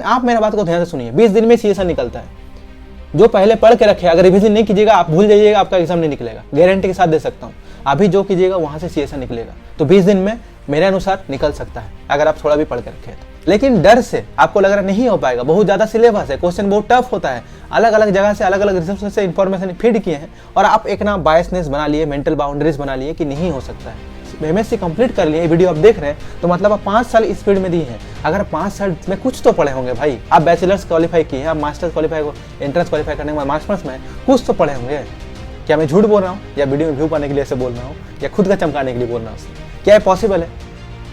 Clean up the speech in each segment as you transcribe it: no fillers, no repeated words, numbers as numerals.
आप मेरा बात को ध्यान से सुनिए, 20 दिन में सीएसआर निकलता है। जो पहले पढ़ के रखे, अगर रिवीजन नहीं कीजिएगा आप भूल जाइएगा, आपका एग्जाम नहीं निकलेगा, गारंटी के साथ दे सकता हूँ। अभी जो कीजिएगा वहां से सीएसआर निकलेगा, तो 20 दिन में मेरे अनुसार निकल सकता है, अगर आप थोड़ा भी पढ़ के रखे तो। लेकिन डर से आपको लग रहा नहीं हो पाएगा, बहुत ज्यादा सिलेबस है, क्वेश्चन बहुत टफ होता है, अलग अलग जगह से अलग अलग रिसोर्स से इंफॉर्मेशन फीड किए हैं, और आप एक ना बायसनेस बना लिए, मेंटल बाउंड्रीज बना लिए कि नहीं हो सकता है। एमएससी कंप्लीट कर लिए, वीडियो आप देख रहे हैं तो मतलब आप 5 साल इस फील्ड में दिए हैं। अगर 5 साल में कुछ तो पढ़े होंगे भाई, आप बैचलर्स क्वालिफाई किए हैं, आप मास्टर्स क्वालिफाई को एंट्रेंस क्वालिफाई करने के बाद मास्टर्स में कुछ तो पढ़े होंगे। क्या मैं झूठ बोल रहा हूँ, या वीडियो में व्यू पाने के लिए ऐसे बोल रहा हूँ, या खुद का चमकाने के लिए बोल रहा हूँ? क्या ये पॉसिबल है?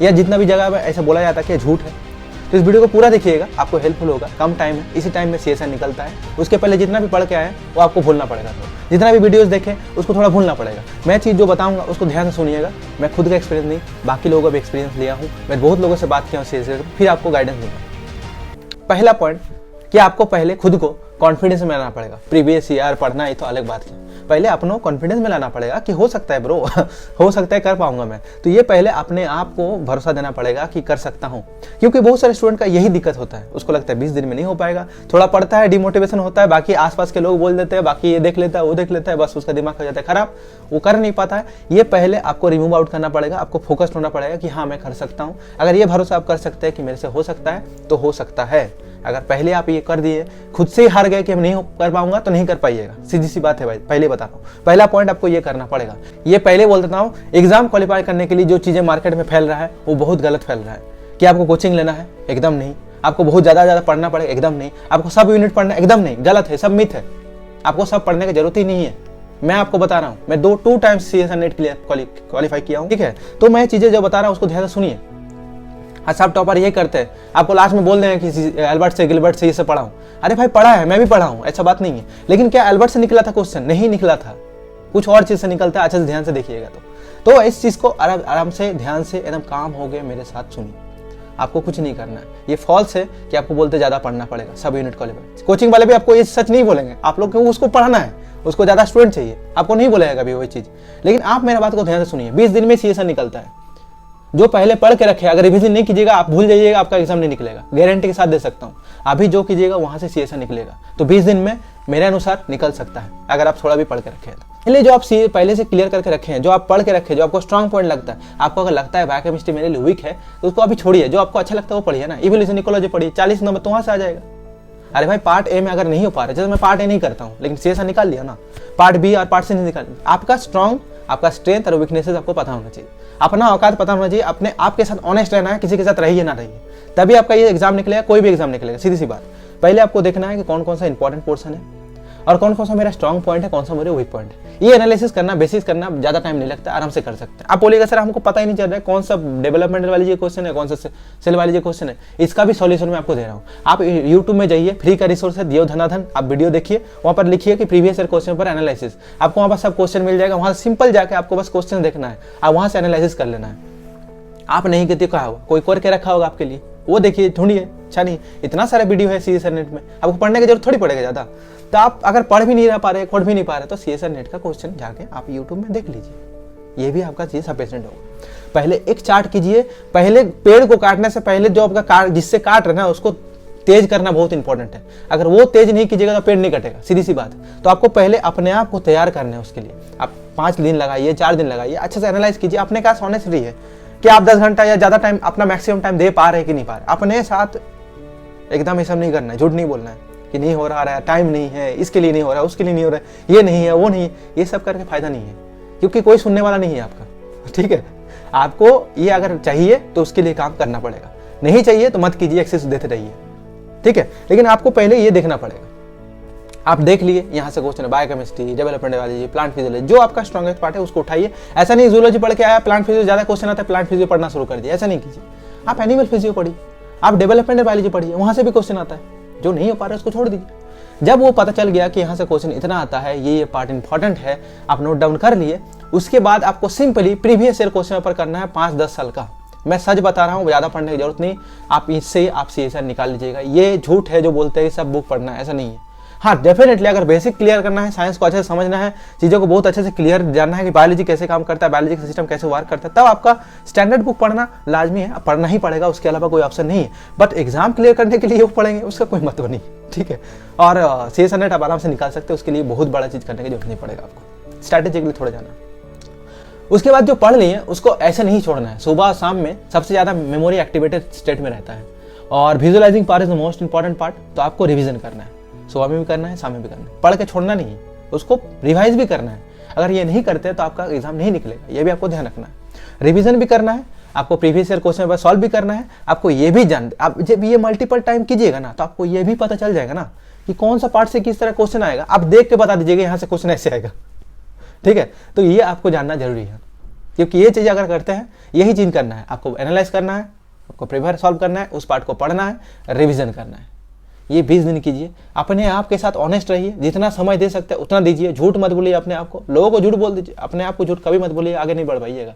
या जितना भी जगह ऐसा बोला जाता है कि झूठ है? तो इस वीडियो को पूरा देखिएगा, आपको हेल्पफुल होगा। कम टाइम है, इसी टाइम में सीएसआर निकलता है। उसके पहले जितना भी पढ़ के आए वो आपको भूलना पड़ेगा, तो जितना भी वीडियोस देखें उसको थोड़ा भूलना पड़ेगा। मैं चीज़ जो बताऊंगा उसको ध्यान से सुनिएगा। मैं खुद का एक्सपीरियंस नहीं, बाकी लोगों का भी एक्सपीरियंस लिया हूँ, मैं बहुत लोगों से बात किया हूँ सीएसआर, फिर आपको गाइडेंस दूंगा। पहला पॉइंट कि आपको पहले खुद को कॉन्फिडेंस में लाना पड़ेगा। प्रीवियस ईयर पढ़ना ही तो अलग बात है, पहले अपनों कॉन्फिडेंस में लाना पड़ेगा कि हो सकता है ब्रो हो सकता है कर पाऊंगा मैं। तो ये पहले अपने आप को भरोसा देना पड़ेगा कि कर सकता हूँ, क्योंकि बहुत सारे स्टूडेंट का यही दिक्कत होता है, उसको लगता है 20 दिन में नहीं हो पाएगा, थोड़ा पढ़ता है, डिमोटिवेशन होता है, बाकी आसपास के लोग बोल देते हैं, बाकी ये देख लेता है, वो देख लेता है, बस उसका दिमाग हो जाता है खराब, वो कर नहीं पाता है। ये पहले आपको रिमूव आउट करना पड़ेगा, आपको फोकस्ड होना पड़ेगा कि हाँ मैं कर सकता हूँ। अगर ये भरोसा आप कर सकते हैं कि मेरे से हो सकता है तो हो सकता है। अगर पहले आप ये कर दिए, खुद से ही हार गए कि हम नहीं कर पाऊंगा, तो नहीं कर पाइएगा, सीधी सी बात है भाई, पहले बता रहा हूँ। पहला पॉइंट आपको ये करना पड़ेगा। ये पहले बोल देता हूँ, एग्जाम क्वालिफाई करने के लिए जो चीजें मार्केट में फैल रहा है वो बहुत गलत फैल रहा है। कि आपको कोचिंग लेना है, एकदम नहीं। आपको बहुत ज्यादा पढ़ना पड़ेगा, एकदम नहीं। आपको सब यूनिट पढ़ना, एकदम नहीं, गलत है, सब मिथ है। आपको सब पढ़ने की जरूरत ही नहीं है। मैं आपको बता रहा हूँ, मैं 2 टाइम्स सीएसआर नेट के लिए क्वालिफाई किया हूँ, ठीक है? तो मैं चीजें जो बता रहा हूँ उसको ध्यान से सुनिए। सब टॉपर ये करते हैं, आपको लास्ट में बोल देंगे कि एल्बर्ट से गिलबर्ट से ये सब पढ़ा हूँ। अरे भाई पढ़ा है, मैं भी पढ़ा हूँ, ऐसा बात नहीं है। लेकिन क्या एल्बर्ट से निकला था क्वेश्चन? नहीं निकला था, कुछ और चीज से निकलता है। अच्छे से ध्यान से देखिएगा। तो इस चीज को आराम से, ध्यान से, एकदम काम हो गए मेरे साथ सुनिए। आपको कुछ नहीं करना है। ये फॉल्स है कि आपको बोलते ज्यादा पढ़ना पड़ेगा, सब यूनिट क्वालिफाई। कोचिंग वाले भी आपको ये सच नहीं बोलेंगे, आप लोग को उसको पढ़ना है, उसको ज्यादा स्टूडेंट चाहिए, आपको नहीं बोलेगा कभी वही चीज। लेकिन आप मेरा बात को ध्यान से सुनिए, 20 दिन में सीएसआर निकलता है। जो पहले पढ़ के रखे, अगर रिवीजन नहीं कीजिएगा आप भूल जाइएगा, आपका एग्जाम नहीं निकलेगा, गारंटी के साथ दे सकता हूँ। अभी जो कीजिएगा वहां से सीएसआर निकलेगा, तो 20 दिन में मेरे अनुसार निकल सकता है, अगर आप थोड़ा भी पढ़ के रखे हैं तो। इसलिए जो आप पहले से क्लियर करके रखे हैं, जो आप पढ़ के रखे, जो आपको स्ट्रॉन्ग पॉइंट लगता है, आपको अगर लगता है बायोकेमिस्ट्री मेरे लिए वीक है तो उसको अभी छोड़िए। जो आपको अच्छा लगता है वो पढ़िए ना, इवोल्यूशन इकोलॉजी पढ़िए, 40 नंबर तो वहां से आ जाएगा। अरे भाई पार्ट ए में अगर नहीं हो पा रहा, जैसे मैं पार्ट ए नहीं करता हूँ लेकिन सीएसआर निकाल लिया ना, पार्ट बी और पार्ट सी नहीं निकाल। आपका स्ट्रॉन्ग, आपका स्ट्रेंथ और वीकनेसेस आपको पता होना चाहिए, अपना औकात पता होना चाहिए, अपने आपके साथ ऑनेस्ट रहना है, किसी के साथ रहिए ना रहिए, तभी आपका ये एग्जाम निकलेगा, कोई भी एग्जाम निकलेगा। सीधी सी बात, पहले आपको देखना है कि कौन कौन सा इंपॉर्टेंट पोर्शन है और कौन कौन सा मेरा स्ट्रॉन्ग पॉइंट है, कौन सा मेरे वीक पॉइंट है। ये एनालिसिस करना, बेसिस करना ज्यादा टाइम नहीं लगता, आराम से कर सकते हैं। आप बोलिएगा सर हमको पता ही नहीं चल रहा है कौन सा डेवलपमेंट वाली ये क्वेश्चन है, कौन सा सेल वाली ये क्वेश्चन है, इसका भी सॉल्यूशन मैं आपको दे रहा हूँ। आप यूट्यूब में जाइए, फ्री का रिसोर्स है दियो धनाधन, आप वीडियो देखिए, वहाँ पर लिखिए कि प्रीवियस ईयर क्वेश्चन पर एनालिसिस, आपको वहाँ पर सब क्वेश्चन मिल जाएगा। वहाँ सिंपल जाके आपको बस क्वेश्चन देखना है और वहाँ से एनालिसिस कर लेना है। आप नहीं कहते कहा होगा, कोई कर के रखा होगा आपके लिए, वो देखिए, ढूंढिए। अच्छा नहीं, इतना सारा वीडियो है सीएसआर नेट में, आपको पढ़ने की जरूरत थोड़ी पड़ेगा ज्यादा। तो आप अगर पढ़ भी नहीं रह पा रहे, खोड़ भी नहीं पा रहे, तो सीएसआर नेट का क्वेश्चन जाके आप यूट्यूब में देख लीजिए, ये भी आपका चीज सफिशिएंट होगा। पहले एक चार्ट कीजिए, पहले पेड़ को काटने से पहले जो आपका जिससे काट रहे हैं उसको तेज करना बहुत इंपॉर्टेंट है। अगर वो तेज नहीं कीजिएगा तो पेड़ नहीं कटेगा, सीधी सी बात है। तो आपको पहले अपने आप को तैयार करना है, उसके लिए आप 5 दिन लगाइए, 4 दिन लगाइए, अच्छे से एनालाइज कीजिए। अपने पास ऑनेस्ट रहिए कि आप 10 घंटा या ज्यादा टाइम अपना मैक्सिमम टाइम दे पा रहे हैं कि नहीं पा रहे। अपने साथ एकदम ये सब नहीं करना है, झूठ नहीं बोलना है कि नहीं हो रहा है, टाइम नहीं है, इसके लिए नहीं हो रहा है, उसके लिए नहीं हो रहा है, ये नहीं है, वो नहीं है। ये सब करके फायदा नहीं है, क्योंकि कोई सुनने वाला नहीं है आपका, ठीक है? आपको ये अगर चाहिए तो उसके लिए काम करना पड़ेगा, नहीं चाहिए तो मत कीजिए, एक्सेस देते रहिए, ठीक है? लेकिन आपको पहले ये देखना पड़ेगा। आप देख लिए यहाँ से क्वेश्चन है, बायोकेमिस्ट्री, डेवलपमेंट वाली, प्लांट फिजियोलॉजी, जो आपका स्ट्रॉन्गेस्ट पार्ट है उसको उठाइए। ऐसा नहीं जूलॉजी पढ़ के आया, प्लांट फिजियो ज्यादा क्वेश्चन आता है, प्लांट फिजियो पढ़ना शुरू कर दिया, ऐसा नहीं कीजिए। आप एनिमल फिजियो पढ़िए, आप डेवलपमेंट बायोलॉजी पढ़िए, वहां से भी क्वेश्चन आता है। जो नहीं हो पा रहा है उसको छोड़ दीजिए। जब वो पता चल गया कि यहाँ से क्वेश्चन इतना आता है, ये पार्ट इंपॉर्टेंट है, आप नोट डाउन कर लिए, उसके बाद आपको simply previous year question paper करना है 5-10 साल का। मैं सच बता रहा हूँ, ज्यादा पढ़ने की जरूरत नहीं, आप इससे आप सीएसआर निकाल लीजिएगा। ये झूठ है जो बोलते हैं सब बुक पढ़ना है, ऐसा नहीं है। हाँ डेफिनेटली अगर बेसिक क्लियर करना है, साइंस को अच्छे से समझना है, चीज़ों को बहुत अच्छे से क्लियर जानना है कि बायोलॉजी कैसे काम करता है, बायोलॉजी का सिस्टम कैसे वर्क करता है, तब आपका स्टैंडर्ड बुक पढ़ना लाजमी है, पढ़ना ही पड़ेगा, उसके अलावा कोई ऑप्शन नहीं है। बट एग्जाम क्लियर करने के लिए वो पढ़ेंगे उसका कोई मतलब नहीं, ठीक है। और CS नेट आप आराम से निकाल सकते हो, उसके लिए बहुत बड़ा चीज़ करने की जरूरत नहीं पड़ेगा आपको, स्ट्रैटेजिकली थोड़ा जाना। उसके बाद जो पढ़ लिए उसको ऐसे नहीं छोड़ना है, सुबह शाम में सबसे ज़्यादा मेमोरी एक्टिवेटेड स्टेट में रहता है और visualising part is the most important part. तो आपको रिवीजन करना है, सुबह में भी करना है, शाम में भी करना है, पढ़ के छोड़ना नहीं है, उसको रिवाइज भी करना है। अगर ये नहीं करते तो आपका एग्जाम नहीं निकलेगा, ये भी आपको ध्यान रखना है। रिवीजन भी करना है, आपको previous year question paper solve भी करना है, आपको ये भी आप जब ये मल्टीपल टाइम कीजिएगा ना तो आपको ये भी पता चल जाएगा ना कि कौन सा पार्ट से किस तरह क्वेश्चन आएगा। आप देख के बता दीजिएगा यहाँ से क्वेश्चन ऐसे आएगा, ठीक है। तो ये आपको जानना जरूरी है, क्योंकि ये चीज़ अगर करते हैं, यही चीज़ करना है, आपको एनालाइज करना है, आपको प्रीवियस सॉल्व करना है, उस पार्ट को पढ़ना है, रिवीजन करना है। ये 20 दिन कीजिए, अपने आप के साथ ऑनेस्ट रहिए, जितना समय दे सकते हैं उतना दीजिए, झूठ मत बोलिए अपने आप को, लोगों को झूठ बोल दीजिए, अपने आप को झूठ कभी मत बोलिए, आगे नहीं बढ़ पाइएगा,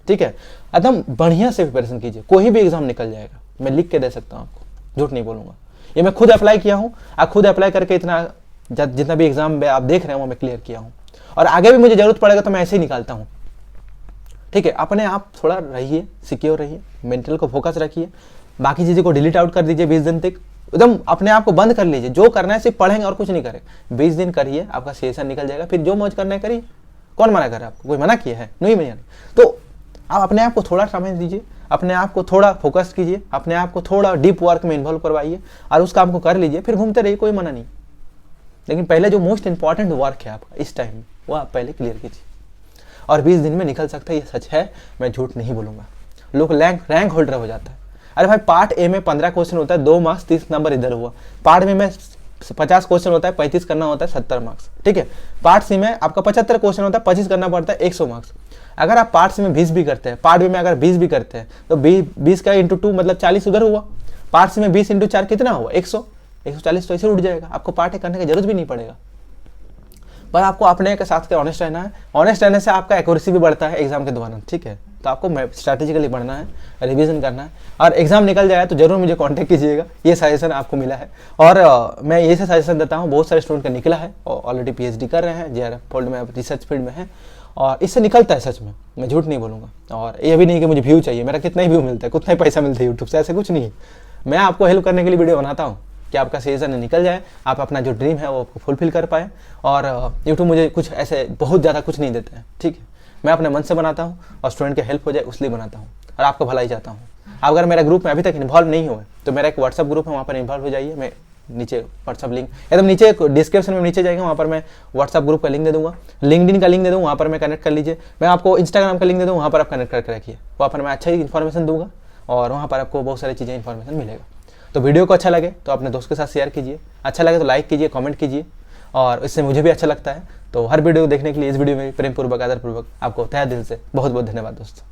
ठीक है। एकदम बढ़िया से प्रिपरेशन कीजिए, कोई भी एग्जाम निकल जाएगा, मैं लिख के दे सकता हूँ आपको, झूठ नहीं बोलूँगा। ये मैं खुद अप्लाई किया हूँ, आप खुद अप्लाई करके इतना जितना भी एग्जाम आप देख रहे हैं वो मैं क्लियर किया हूँ, और आगे भी मुझे जरूरत पड़ेगा तो मैं ऐसे ही निकालता हूँ, ठीक है। अपने आप थोड़ा रहिए, सिक्योर रहिए, मेंटल को फोकस रखिए, बाकी चीज़ों को डिलीट आउट कर दीजिए 20 दिन तक, एकदम अपने आप को बंद कर लीजिए, जो करना है सिर्फ पढ़ेंगे और कुछ नहीं करें। 20 दिन करिए, आपका सेशन निकल जाएगा, फिर जो मौज करना है करिए, कौन मना कर रहा है आपको, कोई मना किया है नहीं मना। तो आप अपने आप को थोड़ा समय दीजिए, अपने आप को थोड़ा फोकस कीजिए, अपने आप को थोड़ा डीप वर्क में इन्वॉल्व करवाइए और उस काम को कर लीजिए, फिर घूमते रहिए, कोई मना नहीं। लेकिन पहले जो मोस्ट इंपॉर्टेंट वर्क है आपका इस टाइम, वो आप पहले क्लियर कीजिए, और 20 दिन में निकल सकता है, ये सच है, मैं झूठ नहीं बोलूँगा। लोग रैंक होल्डर हो जाता है, अरे भाई पार्ट ए में 15 क्वेश्चन होता है, 2 मार्क्स 30 नंबर इधर हुआ, पार्ट बी में 50 क्वेश्चन होता है, 35 करना होता है, 70 मार्क्स, ठीक है। पार्ट सी में आपका 75 क्वेश्चन होता है, 25 करना पड़ता है, 100 मार्क्स। अगर आप पार्ट सी में 20 भी करते हैं, पार्ट बी में अगर 20 भी करते हैं तो 20 का इंटू 2 मतलब 40 उधर हुआ, पार्ट सी में 20 इंटू 4 कितना हुआ, 140 तो ऐसे उठ जाएगा, आपको पार्ट ए करने की जरूरत भी नहीं पड़ेगा। पर आपको अपने के साथ ऑनेस्ट रहना है, ऑनेस्ट रहने से आपका एक्यूरेसी भी बढ़ता है एग्जाम के दौरान, ठीक है। तो आपको स्ट्रैटेजिकली बढ़ना है, रिवीजन करना है, और एग्जाम निकल जाए तो जरूर मुझे कांटेक्ट कीजिएगा, ये सजेशन आपको मिला है। और मैं ये से सजेशन देता हूँ, बहुत सारे स्टूडेंट का निकला है और ऑलरेडी PhD कर रहे हैं, JRF फील्ड में, रिसर्च फील्ड में है, और इससे निकलता है सच में, मैं झूठ नहीं बोलूँगा। और ये भी नहीं कि मुझे व्यू चाहिए, मेरा कितना ही व्यू मिलता है, कितना ही पैसा मिलता है यूट्यूब से, ऐसे कुछ नहीं है। मैं आपको हेल्प करने के लिए वीडियो बनाता हूँ कि आपका सीजन निकल जाए, आप अपना जो ड्रीम है वो फुलफिल कर पाए। और यूट्यूब मुझे कुछ ऐसे बहुत ज़्यादा कुछ नहीं देता है, ठीक है। मैं अपने मन से बनाता हूँ और स्टूडेंट की हेल्प हो जाए इसलिए बनाता हूँ, और आपको भला ही चाहता हूँ। आप अगर मेरे ग्रुप में अभी तक इन्वॉल्व नहीं हुए तो मेरा एक व्हाट्सअप ग्रुप है, वहाँ पर इन्वॉल्व हो जाइए। मैं नीचे व्हाट्सअप लिंक एकदम नीचे डिस्क्रिप्शन में नीचे जाएगा, वहाँ पर मैं व्हाट्सअप ग्रुप का लिंक दे दूँगा, लिंक्डइन का लिंक दे दूँगा, वहाँ पर मैं कनेक्ट कर लीजिए। मैं आपको इंस्टाग्राम का लिंक दे दूँ, वहाँ पर आप कनेक्ट करके रखिए, वहाँ पर मैं अच्छा ही इन्फॉर्मेशन दूँगा और वहाँ पर आपको बहुत सारी चीज़ें इन्फॉर्मेशन मिलेगा। तो वीडियो को अच्छा लगे तो अपने दोस्त के साथ शेयर कीजिए, अच्छा लगे तो लाइक कीजिए, कमेंट कीजिए, और इससे मुझे भी अच्छा लगता है। तो हर वीडियो को देखने के लिए इस वीडियो में प्रेम पूर्वक, आदर पूर्वक आपको तहे दिल से बहुत बहुत धन्यवाद दोस्तों।